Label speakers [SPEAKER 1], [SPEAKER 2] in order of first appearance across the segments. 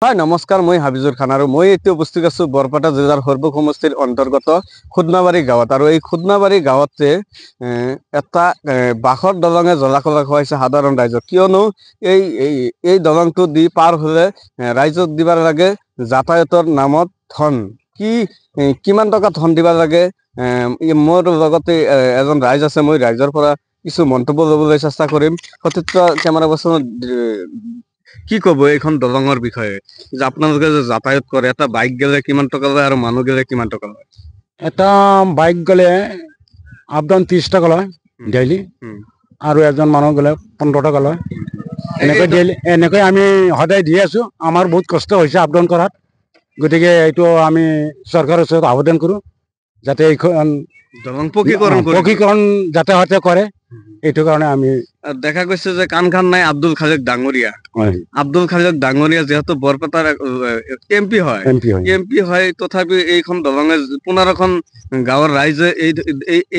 [SPEAKER 1] হয় নমস্কাৰ, মই হাবিজুৰ খান আৰু মই এতিয়া উপস্থিত আছো বৰপেটা জিলাৰ সৰ্বক সমষ্টিৰ অন্তৰ্গত খুদনাবাৰী গাঁৱত। আৰু এই খুদনাবাৰী গাঁৱতে এটা বাঁহৰ দলঙে জলাকলা খুৱাইছে সাধাৰণ ৰাইজক। কিয়নো এই এই দলংটো দি পাৰ হ'লে ৰাইজক দিব লাগে যাতায়াতৰ নামত ধন। কিমান টকা ধন দিব লাগে, মোৰ লগতে এজন ৰাইজ আছে, মই ৰাইজৰ পৰা কিছু মন্তব্য ল'বলৈ চেষ্টা কৰিম। সতীৰ্থ কেমেৰা পাৰ্চনত কি ক'ব এইখন দলঙৰ বিষয়ে, যে আপোনালোকে যে যাতায়াত কৰে, এটা বাইক গেলে কিমান টকা লয় আৰু মানুহ গেলে কিমান টকা লয়?
[SPEAKER 2] এটা বাইক গ'লে আপ ডাউন 30 টাকা লয় ডেইলি, আৰু এজন মানুহ গ'লে 15 টাকা লয়। এনেকৈ আমি সদায় দি আছোঁ। আমাৰ বহুত কষ্ট হৈছে আপ ডাউন কৰাত, গতিকে এইটো আমি চৰকাৰৰ ওচৰত আবেদন কৰোঁ যাতে এইখন
[SPEAKER 1] দলং পকীকৰণ
[SPEAKER 2] যাতায়াতে কৰে। এইটো কাৰণে আমি
[SPEAKER 1] দেখা গৈছে যে কাণ খান নাই আব্দুল খালেক ডাঙৰীয়া। আব্দুল খালেক ডাঙৰীয়া যিহেতু বৰপেটাৰ এমপি হয়, তথাপি এইখন দলঙে 15খন গাঁৱৰ ৰাইজে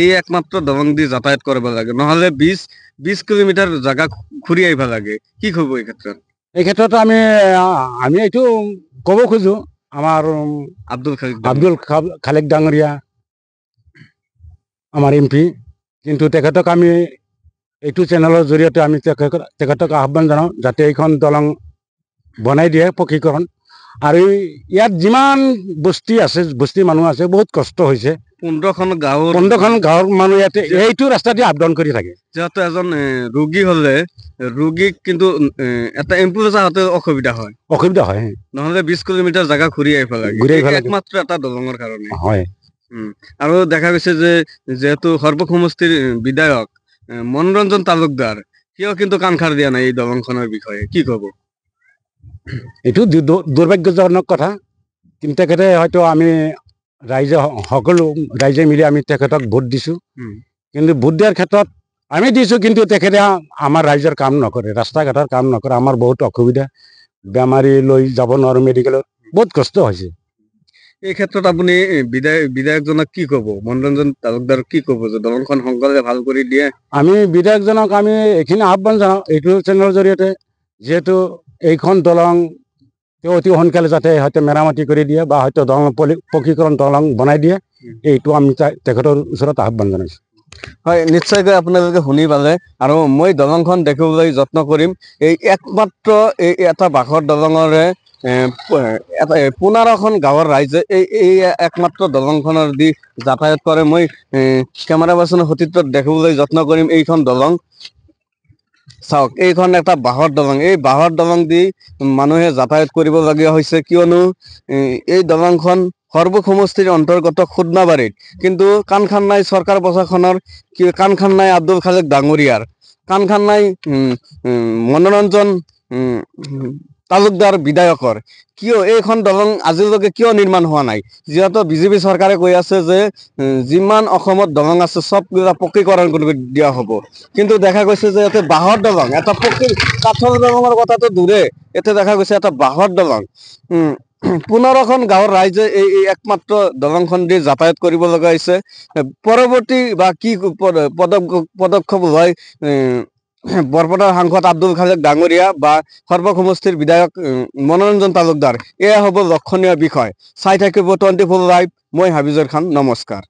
[SPEAKER 1] এই একমাত্ৰ দলং দি যাতায়াত কৰিব লাগে, নহলে 20 কিলোমিটাৰ জাগা ঘূৰি আহিব লাগে। কি ক'ব এই ক্ষেত্ৰত?
[SPEAKER 2] এই ক্ষেত্ৰত আমি এইটো ক'ব খোজো, আমাৰ আব্দুল খালেক ডাঙৰীয়া আমাৰ এমপি, কিন্তু তেখেতক আমি এইটো চেনেলৰ জৰিয়তে আমি তেখেতক আহ্বান জনাওঁ যাতে এইখন দলং বনাই দিয়ে পকীকৰণ। আৰু ইয়াত যিমান বস্তি মানুহ আছে, বহুত কষ্ট হৈছে।
[SPEAKER 1] 15খন
[SPEAKER 2] গাঁৱৰ মানুহ ইয়াতে এইটো ৰাস্তা দি আপ ডাউন কৰি থাকে।
[SPEAKER 1] যিহেতু এজন ৰোগী হলে ৰোগীক কিন্তু এটা এম্বুলেন্স আহোঁতে অসুবিধা হয়, নহলে 20 কিলোমিটাৰ জাগা ঘূৰি আহিব লাগে একমাত্ৰ এটা দলঙৰ কাৰণে।
[SPEAKER 2] হয়।
[SPEAKER 1] আৰু দেখা গৈছে যে যেহেতু সৰ্বক সমষ্টিৰ বিধায়ক মনোৰঞ্জন তালুকদাৰ, সিও কিন্তু কাণ খাৰ দিয়া নাই এই দলংখনৰ বিষয়ে। কি ক'ব?
[SPEAKER 2] এইটো দুৰ্ভাগ্যজনক কথা, কিন্তু তেখেতে হয়তো আমি সকলো ৰাইজে মিলি আমি তেখেতক ভোট দিছোঁ, কিন্তু ভোট দিয়াৰ ক্ষেত্ৰত আমি দিছোঁ, কিন্তু তেখেতে আমাৰ ৰাইজৰ কাম নকৰে, ৰাস্তা ঘাটৰ কাম নকৰে। আমাৰ বহুত অসুবিধা, বেমাৰী লৈ যাব নোৱাৰোঁ মেডিকেলত, বহুত কষ্ট হৈছে।
[SPEAKER 1] এই ক্ষেত্ৰত আপুনি বিধায়কজনক কি ক'ব, মনোৰঞ্জন তালুকদাৰক কি ক'ব যে দলংখন সোনকালে ভাল কৰি দিয়ে?
[SPEAKER 2] আমি বিধায়কজনক আমি এইখিনি আহ্বান জনাওঁ এইটো চেনেলৰ জৰিয়তে, যিহেতু এইখন দলং অতি সোনকালে যাতে হয়তো মেৰামতি কৰি দিয়ে বা হয়তো দলং পকীকৰণ দলং বনাই দিয়ে, এইটো আমি তেখেতৰ ওচৰত আহ্বান জনাইছোঁ।
[SPEAKER 1] হয়, নিশ্চয়কৈ আপোনালোকে শুনি পালে। আৰু মই দলংখন দেখিবলৈ যত্ন কৰিম। এই একমাত্ৰ এটা বাঁহৰ দলঙৰে 15খন গাঁৱৰ ৰাইজে এই একমাত্ৰ দলংখনৰ দি যাতায়াত কৰে। মই কেমেৰা পাৰ্চনৰ সতীৰ্থক দেখিবলৈ যত্ন কৰিম। এইখন দলং চাওক, এইখন এটা বাঁহৰ দলং। এই বাঁহৰ দলং দি মানুহে যাতায়াত কৰিবলগীয়া হৈছে, কিয়নো এই দলংখন সৰ্বক সমষ্টিৰ অন্তৰ্গত খুদনাবাৰীত, কিন্তু কাণ খান নাই চৰকাৰ প্ৰশাসনৰ, কাণ খান নাই আব্দুল খালেক ডাঙৰীয়াৰ, কাণ খান নাই মনোৰঞ্জন তালুকদাৰ বিধায়কৰ। কিয় এইখন দলং আজিলৈকে কিয় নিৰ্মাণ হোৱা নাই? যিহেতু বিজেপি চৰকাৰে কৈ আছে যে যিমান অসমত দলং আছে চববিলাক পকীকৰণ কৰি দিয়া হ'ব, কিন্তু দেখা গৈছে যে ইয়াতে বাঁহৰ দলং, এটা কাঠৰ দলঙৰ কথাটো দূৰে, এতিয়া দেখা গৈছে এটা বাঁহৰ দলং। 15খন গাঁৱৰ ৰাইজে এই একমাত্ৰ দলংখন দি যাতায়াত কৰিব লগা হৈছে। পৰৱৰ্তী বা কি পদক্ষেপ লয় বৰপেটাৰ সাংসদ আব্দুল খালেক ডাঙৰীয়া বা সৰ্বক সমষ্টিৰ বিধায়ক মনোৰঞ্জন তালুকদাৰ, এয়া হ'ব লক্ষণীয় বিষয়। চাই থাকিব 24 লাইভ। মই হাবিজুৰ খান, নমস্কাৰ।